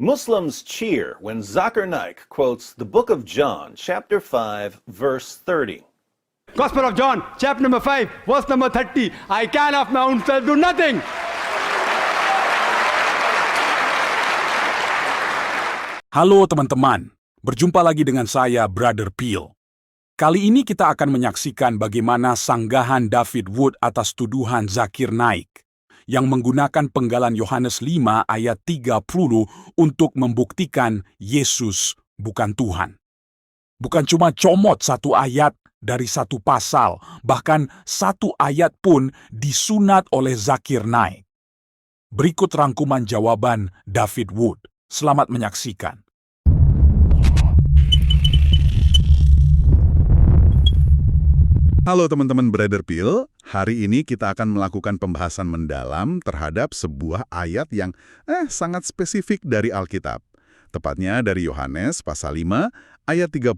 Muslims cheer when Zakir Naik quotes the book of John, chapter 5, verse 30. Gospel of John, chapter number 5, verse number 30. I can of my own self do nothing. Halo teman-teman, berjumpa lagi dengan saya, Brother Peel. Kali ini kita akan menyaksikan bagaimana sanggahan David Wood atas tuduhan Zakir Naik yang menggunakan penggalan Yohanes 5 ayat 30 untuk membuktikan Yesus bukan Tuhan. Bukan cuma comot satu ayat dari satu pasal, bahkan satu ayat pun disunat oleh Zakir Naik. Berikut rangkuman jawaban David Wood. Selamat menyaksikan. Halo teman-teman Brother Peel, hari ini kita akan melakukan pembahasan mendalam terhadap sebuah ayat yang sangat spesifik dari Alkitab. Tepatnya dari Yohanes pasal 5 ayat 30.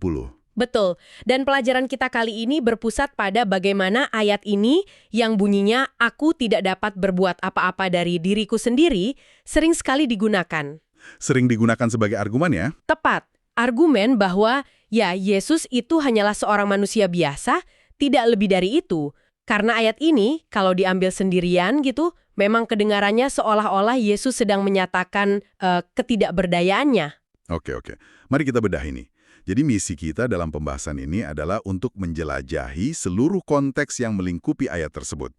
Betul, dan pelajaran kita kali ini berpusat pada bagaimana ayat ini yang bunyinya aku tidak dapat berbuat apa-apa dari diriku sendiri sering sekali digunakan. Sering digunakan sebagai argumen ya? Tepat, argumen bahwa ya Yesus itu hanyalah seorang manusia biasa, tidak lebih dari itu. Karena ayat ini, kalau diambil sendirian gitu, memang kedengarannya seolah-olah Yesus sedang menyatakan ketidakberdayaannya. Oke. Mari kita bedah ini. Jadi misi kita dalam pembahasan ini adalah untuk menjelajahi seluruh konteks yang melingkupi ayat tersebut.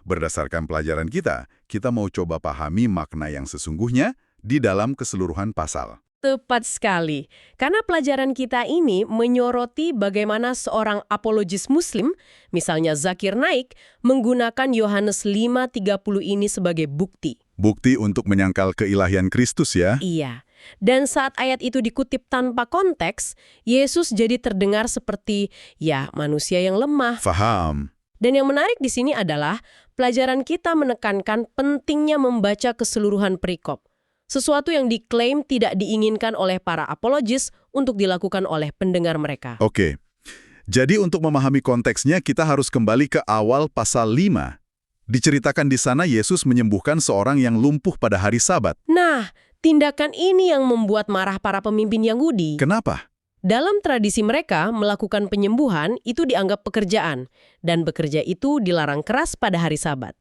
Berdasarkan pelajaran kita mau coba pahami makna yang sesungguhnya di dalam keseluruhan pasal. Tepat sekali. Karena pelajaran kita ini menyoroti bagaimana seorang apologis muslim, misalnya Zakir Naik, menggunakan Yohanes 5:30 ini sebagai bukti. Bukti untuk menyangkal keilahian Kristus ya? Iya. Dan saat ayat itu dikutip tanpa konteks, Yesus jadi terdengar seperti, ya, manusia yang lemah. Faham. Dan yang menarik di sini adalah, pelajaran kita menekankan pentingnya membaca keseluruhan perikop. Sesuatu yang diklaim tidak diinginkan oleh para apologis untuk dilakukan oleh pendengar mereka. Oke. Jadi untuk memahami konteksnya, kita harus kembali ke awal pasal 5. Diceritakan di sana Yesus menyembuhkan seorang yang lumpuh pada hari Sabat. Nah, tindakan ini yang membuat marah para pemimpin Yahudi. Kenapa? Dalam tradisi mereka, melakukan penyembuhan itu dianggap pekerjaan, dan bekerja itu dilarang keras pada hari Sabat.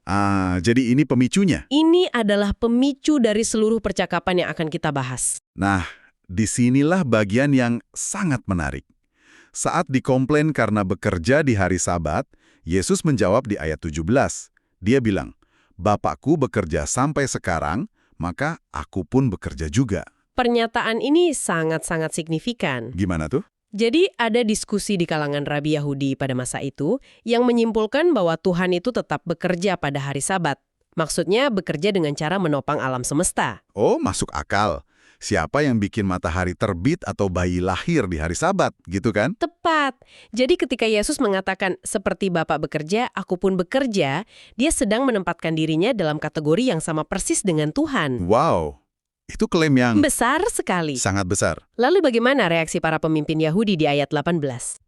Jadi ini pemicunya. Ini adalah pemicu dari seluruh percakapan yang akan kita bahas. Nah, disinilah bagian yang sangat menarik. Saat dikomplain karena bekerja di hari Sabat, Yesus menjawab di ayat 17. Dia bilang, "Bapakku bekerja sampai sekarang, maka aku pun bekerja juga." Pernyataan ini sangat-sangat signifikan. Gimana tuh? Jadi ada diskusi di kalangan Rabi Yahudi pada masa itu yang menyimpulkan bahwa Tuhan itu tetap bekerja pada hari Sabat. Maksudnya bekerja dengan cara menopang alam semesta. Oh, masuk akal. Siapa yang bikin matahari terbit atau bayi lahir di hari Sabat, gitu kan? Tepat. Jadi ketika Yesus mengatakan, seperti Bapa bekerja, aku pun bekerja, dia sedang menempatkan dirinya dalam kategori yang sama persis dengan Tuhan. Wow, itu klaim yang Besar sekali. sangat besar. Lalu bagaimana reaksi para pemimpin Yahudi di ayat 18?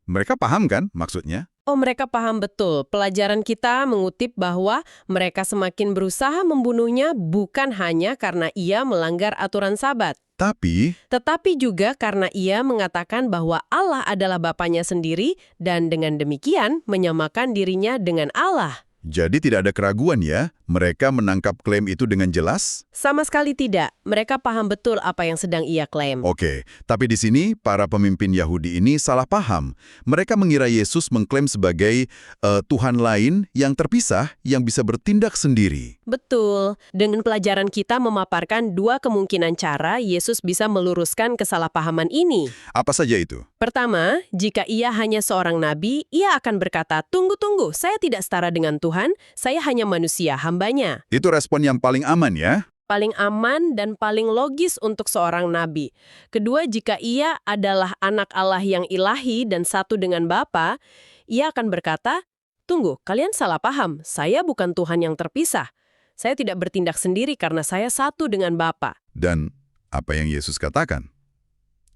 Mereka paham kan maksudnya? Oh, mereka paham betul. Pelajaran kita mengutip bahwa mereka semakin berusaha membunuhnya bukan hanya karena ia melanggar aturan Sabat, tetapi juga karena ia mengatakan bahwa Allah adalah Bapanya sendiri dan dengan demikian menyamakan dirinya dengan Allah. Jadi tidak ada keraguan ya, mereka menangkap klaim itu dengan jelas? Sama sekali tidak. Mereka paham betul apa yang sedang ia klaim. Oke, tapi di sini para pemimpin Yahudi ini salah paham. Mereka mengira Yesus mengklaim sebagai Tuhan lain yang terpisah yang bisa bertindak sendiri. Betul. Dengan pelajaran kita memaparkan dua kemungkinan cara Yesus bisa meluruskan kesalahpahaman ini. Apa saja itu? Pertama, jika ia hanya seorang nabi, ia akan berkata, tunggu, saya tidak setara dengan Tuhan, saya hanya manusia, hambanya. Itu respon yang paling aman ya? Paling aman dan paling logis untuk seorang nabi. Kedua, jika ia adalah anak Allah yang ilahi dan satu dengan Bapa, ia akan berkata, tunggu, kalian salah paham, saya bukan Tuhan yang terpisah. Saya tidak bertindak sendiri karena saya satu dengan Bapa. Dan apa yang Yesus katakan?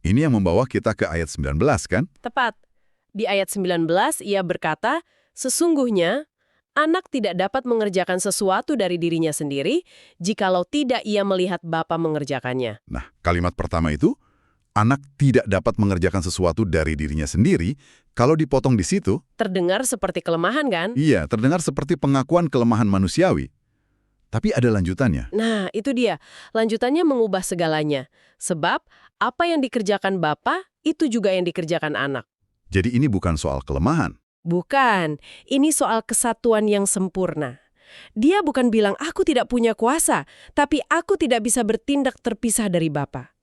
Ini yang membawa kita ke ayat 19 kan? Tepat. Di ayat 19, ia berkata, sesungguhnya Anak tidak dapat mengerjakan sesuatu dari dirinya sendiri jikalau tidak ia melihat Bapa mengerjakannya. Nah, kalimat pertama itu, anak tidak dapat mengerjakan sesuatu dari dirinya sendiri, kalau dipotong di situ, Terdengar seperti kelemahan kan? iya, terdengar seperti pengakuan kelemahan manusiawi. Tapi ada lanjutannya. Nah, itu dia. Lanjutannya mengubah segalanya. Sebab apa yang dikerjakan Bapa, itu juga yang dikerjakan anak. Jadi ini bukan soal kelemahan. Bukan, ini soal kesatuan yang sempurna. Dia bukan bilang, aku tidak punya kuasa, tapi aku tidak bisa bertindak terpisah dari Bapa.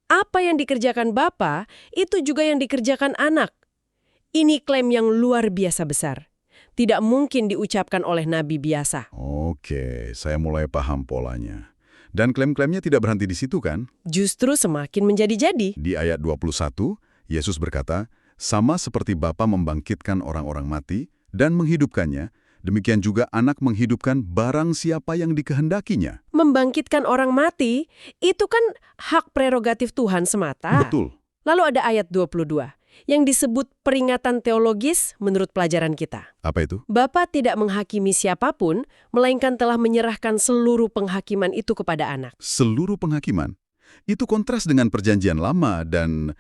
Apa yang dikerjakan Bapa, itu juga yang dikerjakan anak. Ini klaim yang luar biasa besar. Tidak mungkin diucapkan oleh nabi biasa. Oke, saya mulai paham polanya. Dan klaim-klaimnya tidak berhenti di situ kan? Justru semakin menjadi-jadi. Di ayat 21, Yesus berkata, sama seperti Bapa membangkitkan orang-orang mati dan menghidupkannya, demikian juga anak menghidupkan barang siapa yang dikehendakinya. Membangkitkan orang mati, itu kan hak prerogatif Tuhan semata. Betul. Lalu ada ayat 22, yang disebut peringatan teologis menurut pelajaran kita. Apa itu? Bapa tidak menghakimi siapapun, melainkan telah menyerahkan seluruh penghakiman itu kepada anak. Seluruh penghakiman. Itu kontras dengan perjanjian lama dan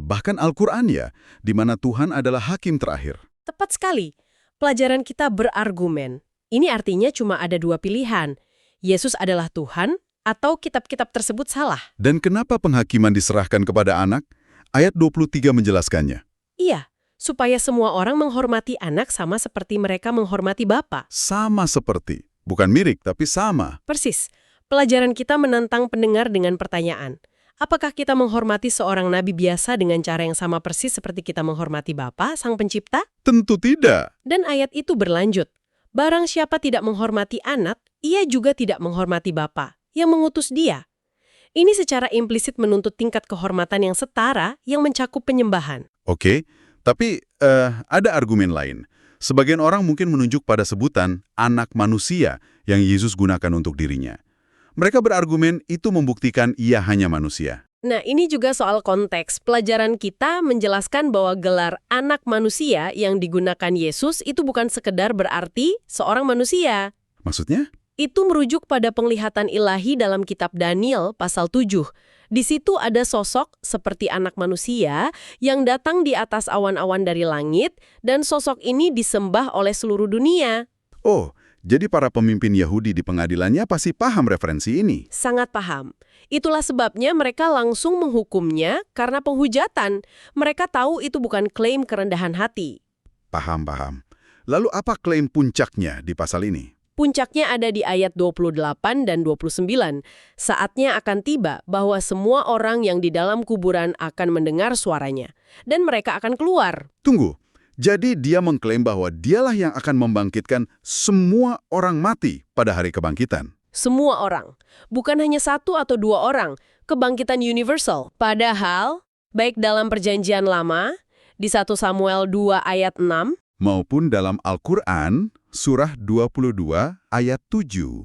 bahkan Al-Quran ya, di mana Tuhan adalah hakim terakhir. Tepat sekali. Pelajaran kita berargumen. Ini artinya cuma ada dua pilihan. Yesus adalah Tuhan, atau kitab-kitab tersebut salah. Dan kenapa penghakiman diserahkan kepada anak? Ayat 23 menjelaskannya. Iya, supaya semua orang menghormati anak sama seperti mereka menghormati Bapa. Sama seperti. Bukan mirip, tapi sama. Persis. Pelajaran kita menantang pendengar dengan pertanyaan. Apakah kita menghormati seorang nabi biasa dengan cara yang sama persis seperti kita menghormati Bapa, Sang Pencipta? Tentu tidak. Dan ayat itu berlanjut. Barang siapa tidak menghormati anak, ia juga tidak menghormati Bapa yang mengutus dia. Ini secara implisit menuntut tingkat kehormatan yang setara yang mencakup penyembahan. Oke, tapi ada argumen lain. Sebagian orang mungkin menunjuk pada sebutan anak manusia yang Yesus gunakan untuk dirinya. Mereka berargumen itu membuktikan ia hanya manusia. Nah, ini juga soal konteks. Pelajaran kita menjelaskan bahwa gelar anak manusia yang digunakan Yesus itu bukan sekedar berarti seorang manusia. Maksudnya? Itu merujuk pada penglihatan ilahi dalam kitab Daniel pasal 7. Di situ ada sosok seperti anak manusia yang datang di atas awan-awan dari langit dan sosok ini disembah oleh seluruh dunia. Oh, jadi para pemimpin Yahudi di pengadilannya pasti paham referensi ini. Sangat paham. Itulah sebabnya mereka langsung menghukumnya karena penghujatan. Mereka tahu itu bukan klaim kerendahan hati. Paham. Lalu apa klaim puncaknya di pasal ini? Puncaknya ada di ayat 28 dan 29. Saatnya akan tiba bahwa semua orang yang di dalam kuburan akan mendengar suaranya. Dan mereka akan keluar. Tunggu, jadi dia mengklaim bahwa dialah yang akan membangkitkan semua orang mati pada hari kebangkitan. Semua orang. Bukan hanya satu atau dua orang. Kebangkitan universal. Padahal, baik dalam perjanjian lama, di 1 Samuel 2 ayat 6, maupun dalam Al-Quran, surah 22 ayat 7,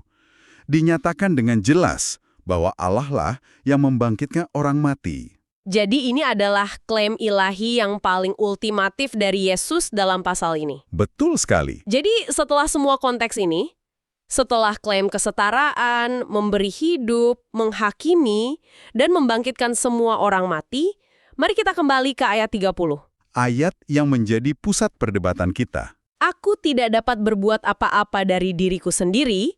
dinyatakan dengan jelas bahwa Allah lah yang membangkitkan orang mati. Jadi ini adalah klaim ilahi yang paling ultimatif dari Yesus dalam pasal ini. Betul sekali. Jadi setelah semua konteks ini, setelah klaim kesetaraan, memberi hidup, menghakimi, dan membangkitkan semua orang mati, mari kita kembali ke ayat 30. Ayat yang menjadi pusat perdebatan kita. Aku tidak dapat berbuat apa-apa dari diriku sendiri.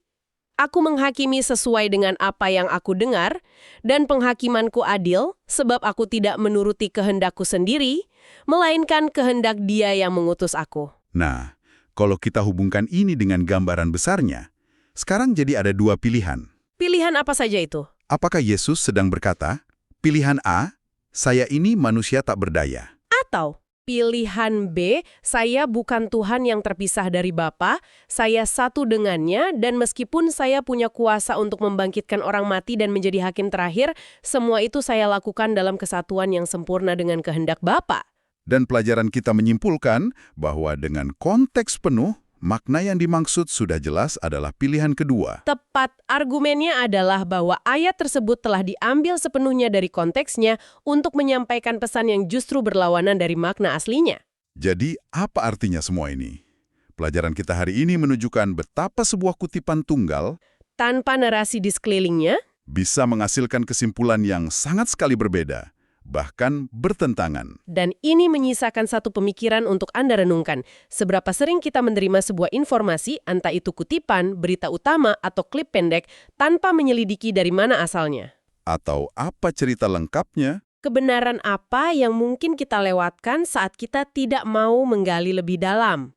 Aku menghakimi sesuai dengan apa yang aku dengar, dan penghakimanku adil, sebab aku tidak menuruti kehendakku sendiri, melainkan kehendak Dia yang mengutus aku. Nah, kalau kita hubungkan ini dengan gambaran besarnya, sekarang jadi ada dua pilihan. Pilihan apa saja itu? Apakah Yesus sedang berkata, pilihan A, saya ini manusia tak berdaya. Atau pilihan B, saya bukan Tuhan yang terpisah dari Bapa, saya satu dengannya, dan meskipun saya punya kuasa untuk membangkitkan orang mati dan menjadi hakim terakhir, semua itu saya lakukan dalam kesatuan yang sempurna dengan kehendak Bapa. Dan pelajaran kita menyimpulkan bahwa dengan konteks penuh, makna yang dimaksud sudah jelas adalah pilihan kedua. Tepat, argumennya adalah bahwa ayat tersebut telah diambil sepenuhnya dari konteksnya untuk menyampaikan pesan yang justru berlawanan dari makna aslinya. Jadi, apa artinya semua ini? Pelajaran kita hari ini menunjukkan betapa sebuah kutipan tunggal Tanpa narasi di sekelilingnya, bisa menghasilkan kesimpulan yang sangat sekali berbeda, bahkan bertentangan. dan ini menyisakan satu pemikiran untuk Anda renungkan. Seberapa sering kita menerima sebuah informasi, entah itu kutipan, berita utama, atau klip pendek, tanpa menyelidiki dari mana asalnya? Atau apa cerita lengkapnya? Kebenaran apa yang mungkin kita lewatkan saat kita tidak mau menggali lebih dalam?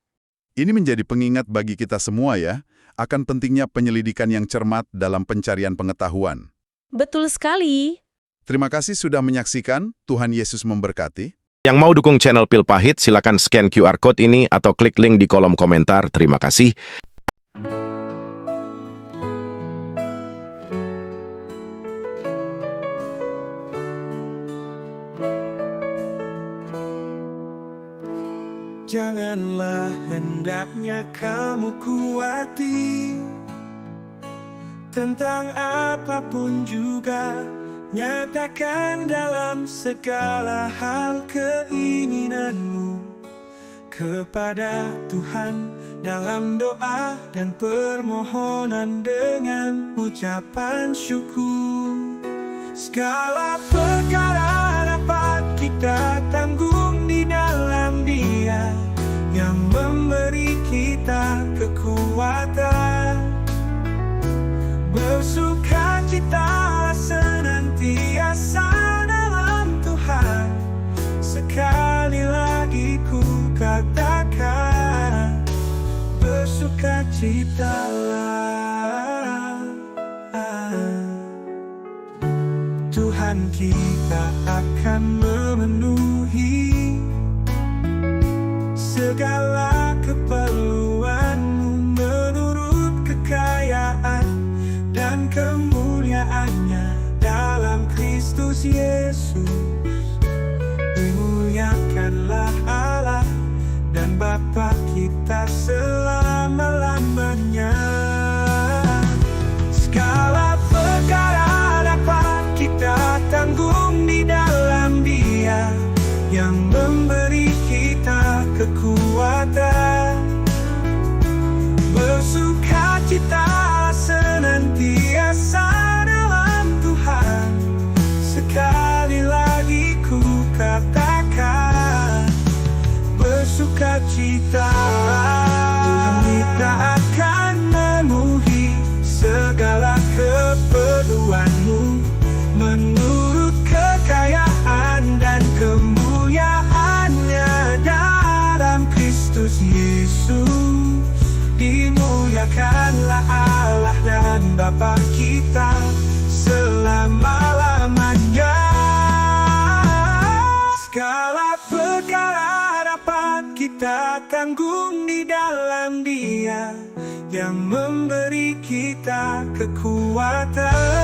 Ini menjadi pengingat bagi kita semua ya, akan pentingnya penyelidikan yang cermat dalam pencarian pengetahuan. Betul sekali. Terima kasih sudah menyaksikan. Tuhan Yesus memberkati. Yang mau dukung channel Pil Pahit, silakan scan QR Code ini atau klik link di kolom komentar. Terima kasih. Janganlah hendaknya kamu khawatir tentang apapun juga. Nyatakan dalam segala hal keinginanmu kepada Tuhan dalam doa dan permohonan dengan ucapan syukur. Segala perkara dapat kita tanggung di dalam Dia yang memberi kita kekuatan. Bersukacita senantiasa dalam Tuhan. Sekali lagi ku katakan, bersukacitalah. Tuhan kita akan memenuhi segala keperluanmu menurut kekayaan dan kemuliaannya dalam Kristus Yesus. Dimuliakanlah Allah dan Bapa kita selama-lamanya. Segala perkara dapat kita tanggung di dalam Dia yang memberi kita kekuatan. Bersukacita senantiasa dalam Tuhan. Sekali lagi ku katakan, bersukacita. Tuhan kita akan memenuhi segala keperluanmu menurut kekayaan dan kemuliaannya dalam Kristus Yesus. Dimuliakanlah Allah dan Bapa kita selama-lamanya. Segala perkara dapat kita tanggung di dalam Dia yang memberi kita kekuatan.